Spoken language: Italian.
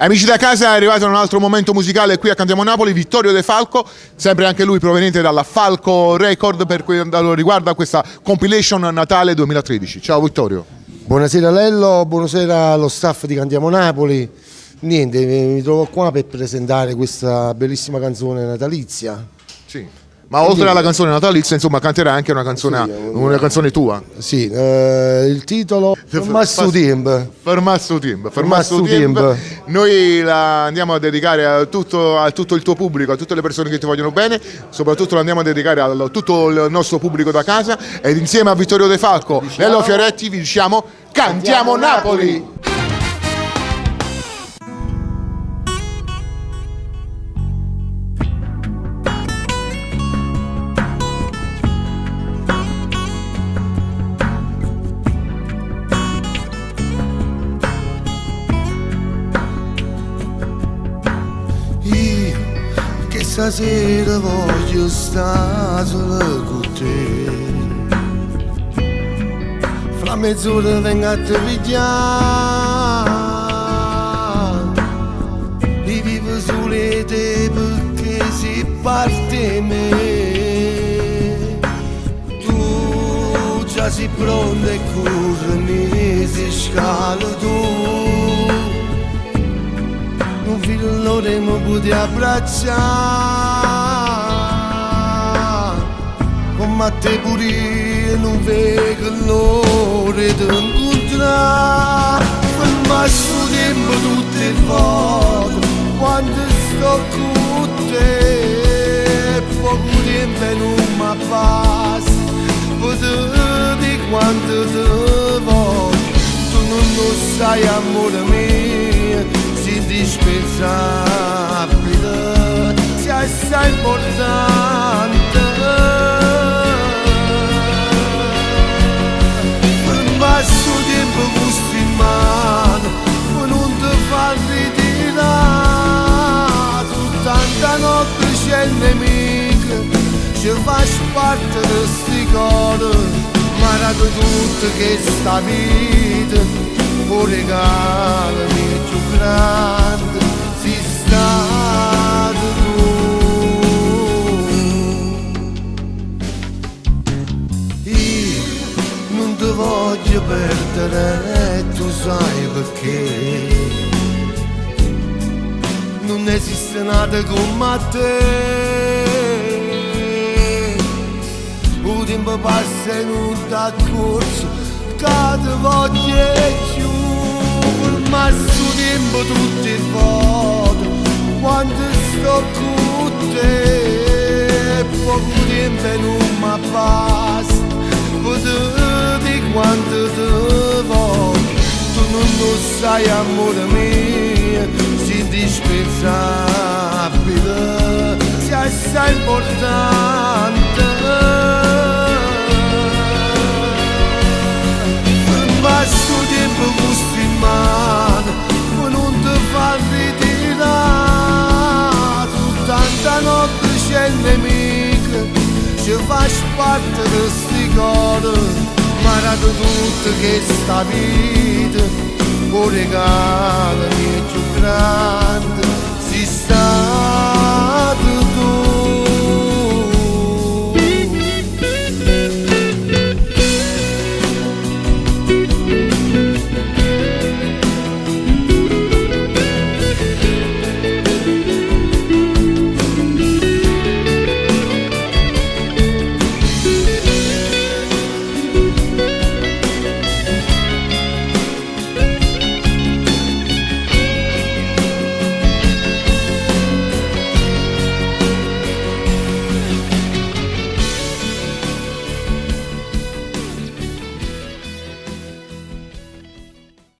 Amici da casa, è arrivato un altro momento musicale qui a Cantiamo Napoli, Vittorio De Falco, sempre anche lui proveniente dalla Falco Record per quanto riguarda questa compilation Natale 2013. Ciao Vittorio. Buonasera Lello, buonasera allo staff di Cantiamo Napoli. Niente, mi trovo qua per presentare questa bellissima canzone natalizia. Sì. Ma oltre alla canzone natalizia, insomma, canterai anche una canzone tua. Sì, il titolo Fermasso Tempo. Fermasso Tempo. Noi la andiamo a dedicare a tutto il tuo pubblico, a tutte le persone che ti vogliono bene, soprattutto la andiamo a dedicare a tutto il nostro pubblico da casa ed insieme a Vittorio De Falco, Lello Fioretti vi diciamo Cantiamo Napoli! Stasera voglio stare solo con te. Fra mezz'ora vengo a te pigliare. E vivo solo te perché si parte me. Tu già sei pronta e corri, si scala tu. Non vedo l'ora e mi puoi abbracciare. Come te pure io non vedo l'ora di incontrare. Fermasso tempo tutte le volte quando sto con te. Poco tempo e non mi passa. Vedete quanto ti voglio. Tu non lo sai amore mio, indispensabile, sei assai importante. Fermasso tempo gusto in mano, ma non ti fa ritirare. Tu tanta notte c'è il nemico, ci fai parte di sti cose, ma rato tutto che sta vita. Un regalo più grande si stato tu. Io non ti voglio perdere, tu sai perché. Non esiste nada come te. Il tempo passa e non ti accorgi che ti voglio più. Fermasso tempo tutte le volte quando sto con te. Poco tempo e non mi passa. Vedete quanto ti voglio. Tu non lo sai amore mio, sei indispensabile, sei assai importante. Fermasso tempo gusto in mano, ma non ti fa ritirare. Tu tanta notte c'è il nemico, ci fai parte di sti cose, ma rato tutto che sta vita. Un regalo più